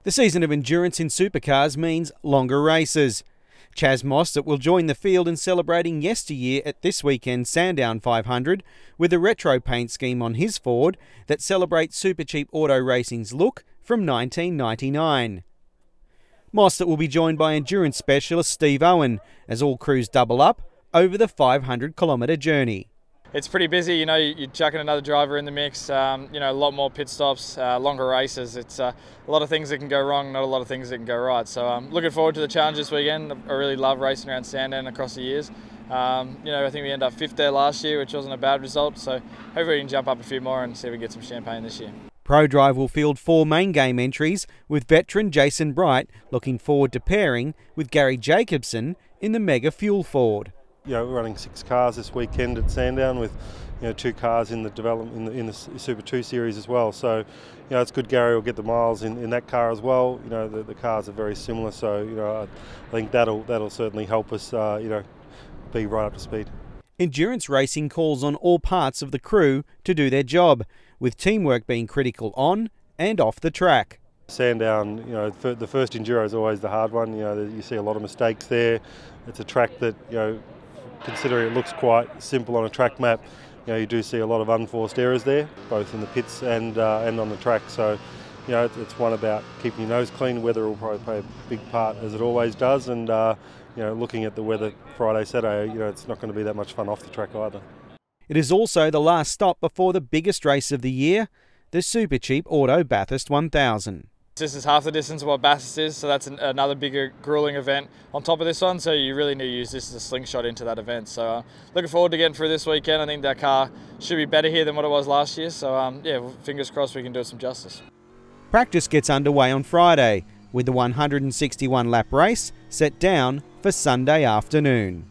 The season of endurance in supercars means longer races. Chaz Mostert will join the field in celebrating yesteryear at this weekend's Sandown 500 with a retro paint scheme on his Ford that celebrates super cheap auto racing's look from 1999. Mostert will be joined by endurance specialist Steve Owen as all crews double up over the 500-kilometre journey. It's pretty busy, you're chucking another driver in the mix, a lot more pit stops, longer races. It's a lot of things that can go wrong, not a lot of things that can go right. So I'm looking forward to the challenge this weekend. I really love racing around Sandown across the years. I think we ended up 5th there last year, which wasn't a bad result. So hopefully we can jump up a few more and see if we can get some champagne this year. ProDrive will field 4 main game entries, with veteran Jason Bright looking forward to pairing with Gary Jacobson in the Mega Fuel Ford. We're running 6 cars this weekend at Sandown with 2 cars in the development in the Super 2 series as well. So it's good Gary will get the miles in that car as well. The cars are very similar, so I think that'll certainly help us be right up to speed. Endurance racing calls on all parts of the crew to do their job, with teamwork being critical on and off the track. Sandown, the first enduro is always the hard one. You see a lot of mistakes there. It's a track that, considering it looks quite simple on a track map, you do see a lot of unforced errors there, both in the pits and on the track. So, it's one about keeping your nose clean. Weather will probably play a big part, as it always does, and looking at the weather Friday, Saturday, it's not going to be that much fun off the track either. It is also the last stop before the biggest race of the year, the super cheap auto Bathurst 1000. This is half the distance of what Bathurst is, so that's another bigger grueling event on top of this one, so you really need to use this as a slingshot into that event. So looking forward to getting through this weekend. I think that car should be better here than what it was last year, so fingers crossed we can do it some justice. Practice gets underway on Friday, with the 161-lap race set down for Sunday afternoon.